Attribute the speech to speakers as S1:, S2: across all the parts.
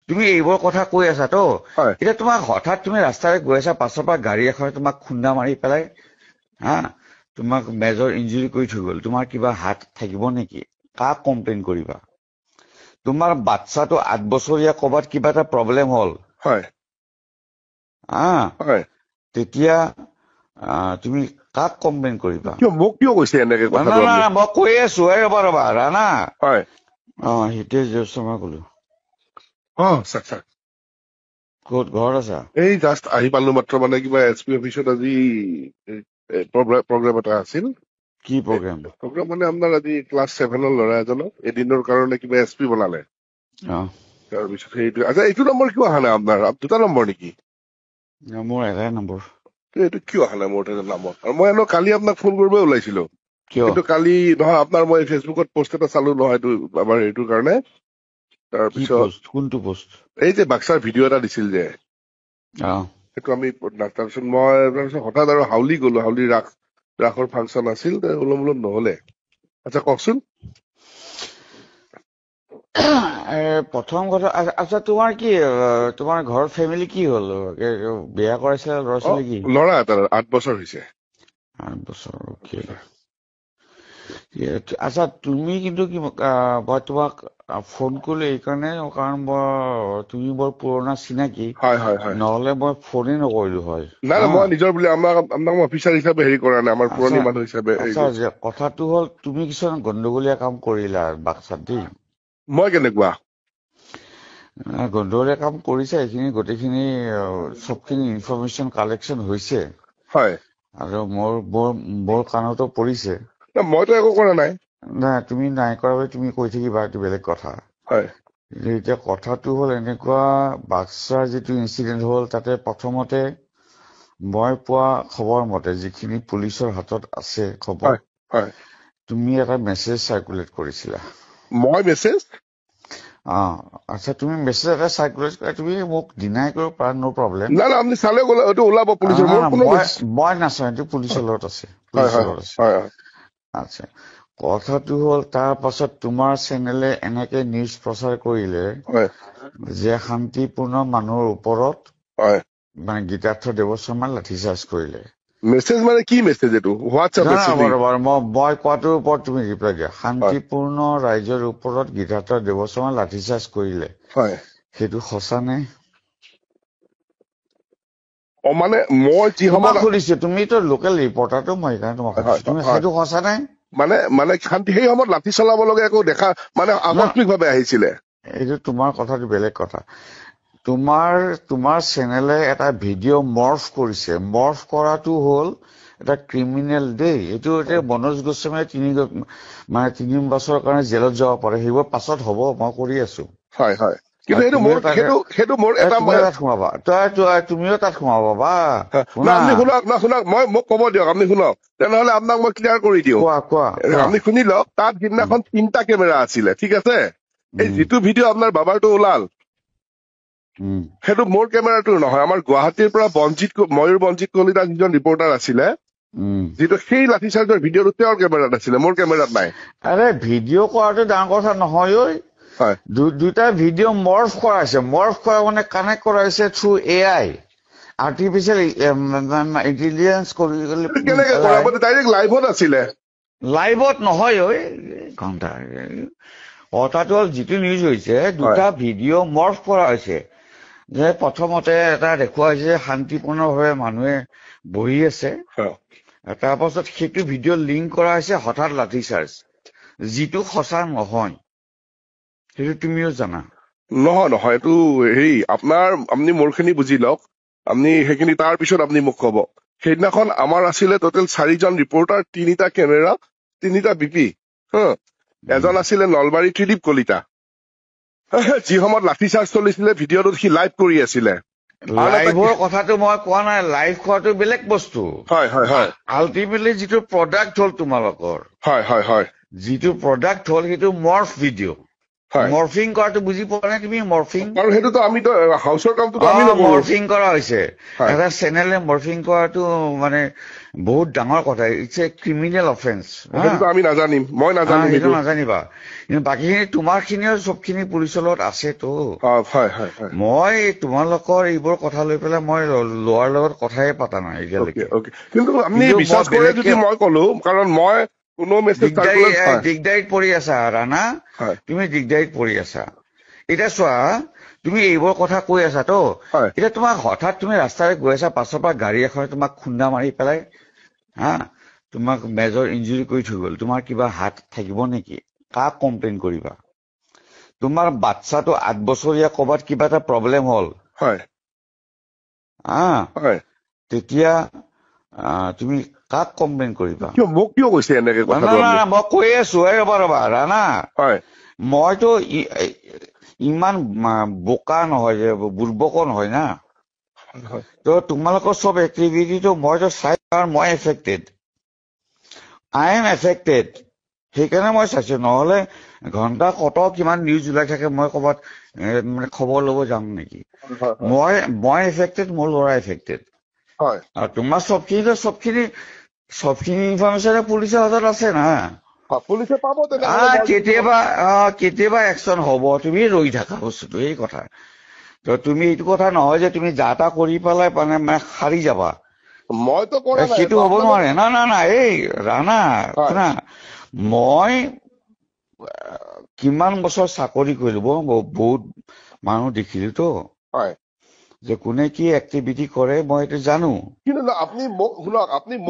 S1: তুমি এইবোৰ কথা কৈ আছা তো
S2: হয়
S1: এতিয়া তোমাক হঠাৎ তুমি ৰাস্তাৰে গৈ আছা পাছৰ পৰা গাড়ী এখনে তোমাক খুন্দা মাৰি পেলাই হা তোমাক মেজৰ ইঞ্জুৰি কৰি থৈ গ'ল তোমাৰ কিবা হাত থাকিব নেকি কাক কমপ্লেইন কৰিবা তোমাৰ বাচ্চাটো 8 বছৰীয়া ক'বাত কিবা এটা প্ৰব্লেম হ'ল
S2: হয়
S1: হা
S2: হয়
S1: তেতিয়া তুমি কাক কমপ্লেইন কৰিবা
S2: মোক কিয় কৈছে এনেকে
S1: না
S2: কথাটো
S1: না
S2: আপুনি
S1: মই কৈ আছো ৰবা ৰাণা
S2: হয়
S1: হিতেশ দেৱশৰ্মা ক'লো
S2: চাক চাক
S1: ক'ত ঘৰত আছা
S2: এই জাষ্ট আহি পালো মাত্ৰ মানে কিবা SP অফিচত আজি প্ৰগ্ৰাম এটা আছিল
S1: কি প্ৰগ্ৰাম
S2: প্ৰগ্ৰাম মানে আপোনাৰ আজি ক্লাছ 7ৰ ল'ৰা এজনক এদিনৰ কাৰণে কিবা SP বনালে তাৰপিছত সেইটো আচ্ছা এইটো নম্বৰ কিয় অহা নাই আপোনাৰ দুটা নম্বৰ নেকি
S1: মোৰ এটাই নম্বৰ
S2: এইটো কিয় অহা নাই মোৰ নামত আৰু মই কালি আপোনাক ফোন কৰিব ওলাইছিলো
S1: কিয়
S2: কিন্তু কালি নহয় আপোনাৰ মই ফেচবুকত পোষ্ট এটা চালো নহয় এইটো আমাৰ এইটোৰ কাৰণে তাৰপিছত
S1: কোনটো পোষ্ট
S2: এই যে বাক্সাৰ ভিডিঅ' এটা দিছিল যে সেইটো আমি তাৰপিছত মই হঠাৎ আৰু হাউলি গলো হাউলি ৰাসৰ ফাংচন আছিল ওলম নহলে আচ্ছা কওকচোন
S1: প্ৰথম কথা আচ্ছা তোমাৰ কি তোমাৰ ঘৰৰ ফেমিলি কি হ'ল বিয়া কৰাইছে ল'ৰা ছোৱালী কি
S2: ল'ৰা এটা 8 বছৰ হৈছে
S1: 8 বছৰ আচ্ছা তুমি কিন্তু কি মই তোমাক ফোন কৰিলো এইকাৰণে কাৰণ তুমি বৰ পুৰণা চিনাকি নহলে মই ফোনে নকৰিলো হয়
S2: নাই মই নিজৰ বুলি আপোনাক মই অফিচাৰ হিচাপে হেৰি কৰা নাই আমাৰ পুৰণি মানুহ হিচাপে
S1: কথাটো হ'ল তুমি কিছুমান গণ্ডগোলীয়া কাম কৰিলা বাক্সাত দেই
S2: মই কেনেকুৱা
S1: গণ্ডগোলীয়া কাম কৰিছে এইখিনি গোটেইখিনি চবখিনি ইনফৰমেশ্যন কালেকশ্যন হৈছে
S2: হয়
S1: আৰু মোৰ কাণতো পৰিছে
S2: মইতো একো কৰা নাই
S1: নাই তুমি নাই কৰা বুলি তুমি কৈ থাকিবা এইটো বেলেগ কথা
S2: হয়
S1: এতিয়া কথাটো হ'ল এনেকুৱা বাক্সাৰ যিটো ইনচিডেণ্ট হ'ল তাতে প্ৰথমতে মই পোৱা খবৰ মতে যিখিনি পুলিচৰ হাতত আছে খবৰ তুমি এটা মেছেজ চাৰ্কুলেট কৰিছিলা
S2: মই মেছেজ
S1: আচ্ছা তুমি মেছেজ এটা চাৰ্কুলেট কৰা তুমি মোক ডিনাই কৰিব পাৰা নো প্ৰব্লেম
S2: নাই আপুনি চালে ওলাব পুলিচৰ
S1: মই নাচাওঁ এইটো পুলিচৰ লগত আছে আচ্ছা কথাটো হ'ল তাৰ পাছত তোমাৰ চেনেলে এনেকে নিউজ প্ৰচাৰ কৰিলে যে শান্তিপূৰ্ণ মানুহৰ ওপৰত মানে গীতাৰ্থ দেৱশৰ্মাই লাঠিচাৰ্জ কৰিলে
S2: মেছেজ মানে কি মেছেজ এইটো হোৱাটছআপ
S1: মই কোৱাটোৰ ওপৰত তুমি ৰিপ্লাই দিয়া শান্তিপূৰ্ণ ৰাইজৰ ওপৰত গীতাৰ্থ দেৱশৰ্মাই লাঠিচাৰ্জ কৰিলে সেইটো সঁচা নে
S2: মানে মই যি
S1: তোমাক সুধিছো তুমিতো লোকেল ৰিপৰ্টাৰটো মই সেইকাৰণে তোমাক সুধিছো তুমি সেইটো সঁচা নে
S2: মানে শান্তি সেই সময়ত লাঠি চলাব লগা একো দেখা মানে আকস্মিক ভাৱে আহিছিলে
S1: এইটো তোমাৰ কথাটো বেলেগ কথা তোমাৰ চেনেলে এটা ভিডিঅ' মৰ্ফ কৰিছে মৰ্ফ কৰাটো হ'ল এটা ক্ৰিমিনেল দেই এইটো এতিয়া মনোজ গোস্বামীয়ে 3 বছৰৰ কাৰণে জেলত যাব পাৰে সেইবোৰ পাছত হ'ব মই কৰি আছো
S2: কিন্তু
S1: তুমিও তাত সোমাবা বা
S2: শুনক মোক ক'ব দিয়ক আপুনি শুনক তেনেহলে আপোনাক মই ক্লিয়াৰ কৰি দিওঁ আপুনি শুনি লওক তাত সিদিনাখন 3টা কেমেৰা আছিলে ঠিক আছে এই যিটো ভিডিঅ' আপোনাৰ বাবাৰটো ওলাল সেইটো মোৰ কেমেৰাটো নহয় আমাৰ গুৱাহাটীৰ পৰা ময়ূৰ বঞ্জিত কলিতা যিজন ৰিপৰ্টাৰ আছিলে যিটো সেই লাঠিচাৰ্জৰ ভিডিঅ'টো তেওঁৰ কেমেৰাত আছিলে মোৰ কেমেৰাত নাই
S1: আৰে ভিডিঅ' কৰাটো ডাঙৰ কথা নহয় দুটা ভিডিঅ' মৰ্ফ কৰাইছে মৰ্ফ কৰা মানে কানেক্ট কৰাইছে through AI artificial intelligence
S2: direct লাইভত আছিলে
S1: লাইভত নহয় কথাটো হ'ল যিটো নিউজ হৈছে দুটা ভিডিঅ' মৰ্ফ কৰা হৈছে যে প্ৰথমতে এটা দেখুওৱা হৈছে যে শান্তিপূৰ্ণভাৱে মানুহে বহি আছে তাৰ পাছত সেইটো ভিডিঅ' লিংক কৰা হৈছে হঠাৎ লাঠিচাৰ্জ যিটো সঁচা নহয় সেইটো তুমিও জানা
S2: নহয় এইটো হেৰি আপুনি মোৰখিনি বুজি লওক আপুনি সেইখিনি তাৰ পিছত আপুনি মোক ক'ব সেইদিনাখন আমাৰ আছিলে টোটেল 4জন ৰিপৰ্টাৰ 3টা কেমেৰা 3টা BP এজন আছিলে নলবাৰী ত্ৰিদীপ কলিতা যি সময়ত লাঠিচাৰ্জ চলিছিলে ভিডিঅ'টোত সি লাইভ কৰি আছিলে
S1: লাইভৰ কথাটো মই কোৱা নাই লাইভ কৰাটো বেলেগ বস্তু আল্টিমেটলি যিটো প্ৰডাক্ট হ'ল তোমালোকৰ যিটো প্ৰডাক্ট হ'ল সেইটো মৰ্ফ ভিডিঅ' মৰ্ফিং কৰাটো বুজি পোৱা নাই তুমি? মৰ্ফিং
S2: আৰু সেইটোতো আমিতো হাউচৰ কামটোতো আমি নকৰো।
S1: মৰ্ফিং কৰা হৈছে এটা চেনেলে মৰ্ফিং কৰাটো মানে বহুত ডাঙৰ কথা। It's a criminal offence.
S2: সেইটোতো আমি নাজানিম, মই নাজানিম,
S1: সেইটো নাজানিবা। কিন্তু বাকীখিনি তোমাৰ খিনিও চবখিনি পুলিচৰ লগত আছেতো। মই তোমালোকৰ এইবোৰ কথা লৈ পেলাই মই লোৱাৰ লগত কথাই পতা নাই এতিয়ালৈকে।
S2: কিন্তু আপুনি বিশ্বাস কৰে যদি মই কলো, কাৰণ মই কোনো মেছেজ
S1: দিগদাৰিত পৰি আছা ৰাণা, তুমি দিগদাৰিত পৰি আছা। এতিয়া চোৱা, তুমি এইবোৰ কথা কৈ আছা তো, এতিয়া তোমাক হঠাৎ তুমি ৰাস্তাৰে গৈ আছা, পাছৰ পৰা গাড়ী এখনে তোমাক খুন্দা মাৰি পেলাই তোমাক মেজৰ ইঞ্জুৰি কৰি থৈ গল, তোমাৰ কিবা হাত থাকিব নেকি? কাক কমপ্লেইন কৰিবা? তোমাৰ বাচ্চাটো 8 বছৰীয়া, কৰবাত কিবা এটা প্ৰব্লেম হল, তেতিয়া তুমি কাক কমপ্লেইন কৰিবা?
S2: মোক কিয় কৈছে এনেকে?
S1: মই কৈ আছো ৰবা ৰাণা, মইতো ইমান বোকা নহয়, যে বুৰ্বকো নহয় না। তো তোমালোকৰ চব এক্টিভিটিটো মইতো চাই, কাৰণ মই এফেক্টেড, আই এম এফেক্টেড, সেইকাৰণে মই চাইছো। নহলে ঘন্টা কত কিমান নিউজ ওলাই থাকে, মই কৰবাত মানে খবৰ লব যাম নেকি? মই এফেক্টেড, মোৰ ল'ৰা এফেক্টেড। আৰু তোমাৰ চবখিনি ইনফৰমেশ্যন পুলিচৰ হাতত আছে না।
S2: পুলিচে পাব,
S1: কেতিয়াবা একচন হব, তুমি ৰৈ থাকা বস্তুটো, এই কথা। তো তুমি এইটো কথা নহয় যে তুমি যা তা কৰি পেলাই মানে সাৰি যাবা,
S2: মইতো
S1: সেইটো হব নোৱাৰে। না এই ৰাণা শুনা, মই কিমান বছৰ চাকৰি কৰিলো, বহুত মানুহ দেখিলো তো, যে কোনে কি এক্টিভিটি কৰে মই এইটো জানো।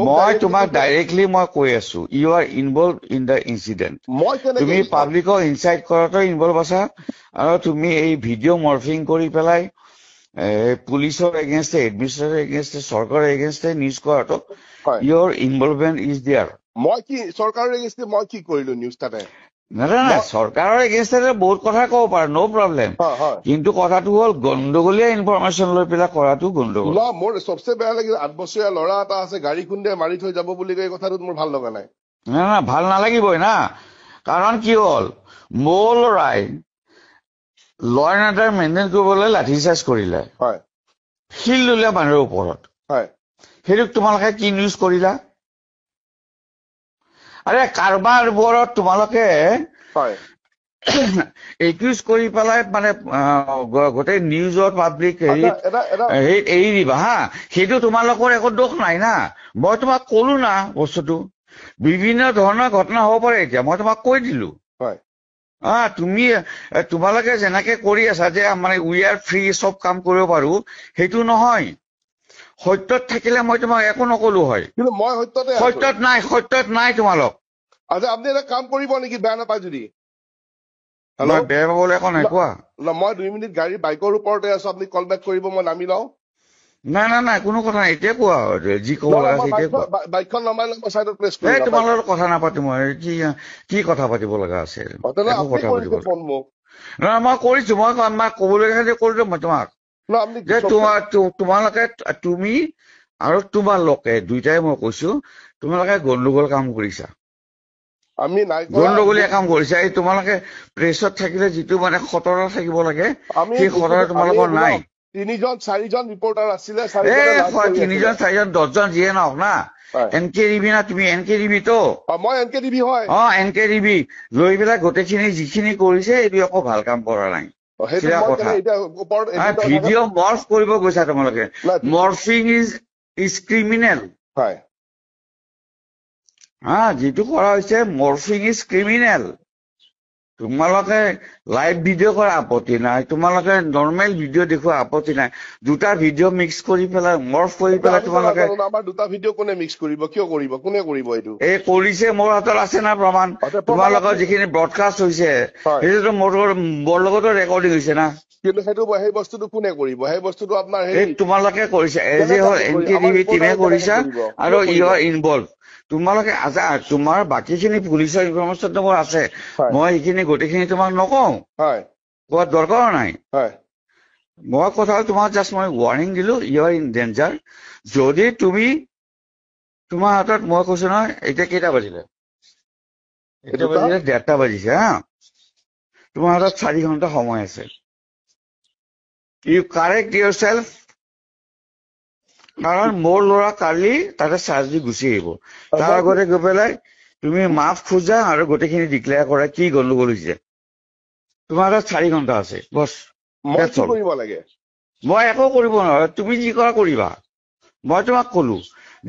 S1: মই তোমাক ডাইৰেক্টলি মই কৈ আছো, you are involve in the incident. তুমি পাব্লিকক ইনচাইট কৰাটো ইনভলভ আছা, আৰু তুমি এই ভিডিঅ' মৰ্ফিং কৰি পেলাই পুলিচৰ এগেইনষ্টে, এডমিনিষ্ট্ৰেটৰ এগেইনষ্টে, চৰকাৰৰ এগেইনষ্টে নিউজ কৰাটো, ইউৰ ইনভলভমেণ্ট ইজ দেয়াৰ।
S2: মই কি চৰকাৰৰ এগেইনষ্টে মই কি কৰিলো নিউজ তাতে?
S1: নাই, চৰকাৰৰ এগেইনষ্টে বহুত কথা কব পাৰা, ন' প্ৰব্লেম। কিন্তু কথাটো হ'ল গণ্ডগোলীয়া ইনফৰমেশ্যন লৈ পেলাই কৰাটো গণ্ডগোল।
S2: মোৰ চবচে বেয়া লাগিল, 8 বছৰীয়া ল'ৰা এটা আছে, গাড়ী খুন্দিয়াই মাৰি থৈ যাব বুলি কয়, কথাটোত মোৰ ভাল লগা নাই।
S1: না ভাল নালাগিবই না, কাৰণ কি হ'ল, মোৰ ল'ৰাই ল এণ্ড অৰ্ডাৰ মেইনটেইন কৰিবলৈ লাঠিচাৰ্জ কৰিলে, শিল ললে মানুহৰ ওপৰত। সেইটোক তোমালোকে কি নিউজ কৰিলা? আৰে কাৰোবাৰ ওপৰত তোমালোকে একিউজ কৰি পেলাই মানে গোটেই নিউজত পাব্লিক হেৰিত এৰি দিবা হা, সেইটো তোমালোকৰ একো দোষ নাই না। মই তোমাক কলো না বস্তুটো, বিভিন্ন ধৰণৰ ঘটনা হ'ব পাৰে। এতিয়া মই তোমাক কৈ দিলো, তোমালোকে যেনেকে কৰি আছা যে মানে উই আৰ ফ্ৰী, চব কাম কৰিব পাৰো, সেইটো নহয়। সত্যত থাকিলে মই তোমাক একো নকলো হয়,
S2: কিন্তু মই
S1: সত্যত নাই তোমালোক।
S2: আপুনি এটা কাম কৰিব নেকি, বেয়া নাপায় যদি?
S1: বেয়া পাবলৈ একো নাই, কোৱা।
S2: মই 2 মিনিট গাড়ী বাইকৰ ওপৰতে আছো, আপুনি কল বেক কৰিব, মই নামি লওঁ।
S1: নাই কোনো কথা নাই, এতিয়া কোৱা, যি কব লগা আছে এতিয়া কোৱা।
S2: বাইকখন নমাই লওঁ, মই চাইডত প্ৰেছ কৰিম।
S1: তোমাৰ লগত কথা নাপাতো, মই কি কথা পাতিব লগা আছে? একো কথা পাতিব নহয়, মই কৰিছো, মই কবলগীয়া কৰিলো মই তোমাক, যে তোমালোকে, তুমি আৰু তোমালোকে দুইটাই মই কৈছো, তোমালোকে গণ্ডগোল কাম কৰিছা, গণ্ডগোলীয়া কাম কৰিছা। এই তোমালোকে প্ৰেছত থাকিলে যিটো মানে সততা থাকিব লাগে, সেই সততা তোমালোকৰ নাই।
S2: 3-4জন ৰিপৰ্টাৰ আছিলে,
S1: 3জন 4জন 10জন যিয়ে নহওক না, NKTV না, তুমি NKTV তো?
S2: মই NKTV হয়।
S1: NKTV লৈ পেলাই গোটেইখিনি যিখিনি কৰিছে, এইটো একো ভাল কাম কৰা নাই। ভিডিঅ' মৰ্ফ কৰিব গৈছা তোমালোকে, মৰ্ফিং ইজ ক্ৰিমিনেল। যিটো কৰা হৈছে মৰ্ফিং ইজ ক্ৰিমিনেল। তোমালোকে লাইভ ভিডিঅ' কৰা আপত্তি নাই, তোমালোকে নৰ্মেল ভিডিঅ' দেখুওৱা আপত্তি নাই, দুটা ভিডিঅ' মিক্স কৰি পেলাই মৰ্ফ কৰি পেলাই তোমালোকে।
S2: আমাৰ দুটা ভিডিঅ' কোনে মিক্স কৰিব? কিয় কৰিব? কোনে কৰিব এইটো?
S1: এই কৰিছে, মোৰ হাতত আছে না প্ৰমাণ। তোমালোকৰ যিখিনি ব্ৰডকাষ্ট হৈছে, সেইটোতো মোৰ লগতো ৰেকৰ্ডিং হৈছে না।
S2: কিন্তু সেই বস্তুটো কোনে কৰিব? সেই বস্তুটো আপোনাৰ
S1: তোমালোকে কৰিছা, এজ এ হ'ল NKTV টিমে কৰিছা, আৰু ইউ আৰ ইনভলভ। তোমালোকে তোমাৰ বাকীখিনি পুলিচৰ ইনফৰমেশ্যনটো মোৰ আছে, মই সেইখিনি গোটেইখিনি তোমাক নকওঁ, কোৱাত দৰকাৰ নাই। মই কথা হ'ল তোমাক জাষ্ট মই ৱাৰ্ণিং দিলো, ইউ আৰ ইন ডেঞ্জাৰ। যদি তুমি তোমাৰ হাতত, মই কৈছো নহয়, এতিয়া কেইটা বাজিলে? 1:30 বাজিছে হা। তোমাৰ হাতত 4 ঘণ্টা সময় আছে। ইউ কাৰেক্ট ইউৰ চেল্ফ, কাৰণ মোৰ ল'ৰা কালি তাতে চাৰ্জ দি গুচি আহিব। তাৰ আগতে গৈ পেলাই তুমি মাফ খোজা আৰু গোটেইখিনি ডিক্লেয়াৰ কৰা কি গণ্ডগোল হৈছে। তোমাৰ হাতত 4 ঘণ্টা আছে বছ।
S2: মই কি কৰিব লাগে?
S1: মই একো কৰিব নোৱাৰো, তুমি যি কৰা কৰিবা। মই তোমাক কলো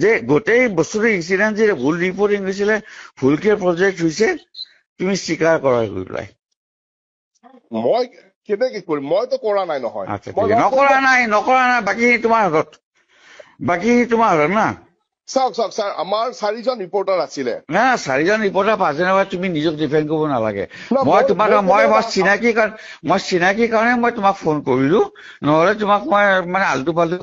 S1: যে গোটেই বস্তুটো ইনচিডেণ্ট যে ভুল ৰিপৰ্টিং হৈছিলে, ভুলকে প্ৰজেক্ট হৈছে, তুমি স্বীকাৰ কৰা গৈ পেলাই।
S2: মই কেনেকে কৰিম? মইতো কৰা নাই নহয়।
S1: নকৰা নাই, বাকীখিনি তোমাৰ হাতত, না।
S2: চাওক ছাৰ, আমাৰ 4জন ৰিপৰ্টাৰ আছিলে।
S1: না 4জন ৰিপৰ্টাৰ 5জনে তুমি নিজক ডিফেণ্ড কৰিব নালাগে। মই চিনাকি কাৰণে মই তোমাক ফোন কৰিলো, নহলে তোমাক মই মানে আল্টু ফাল্টু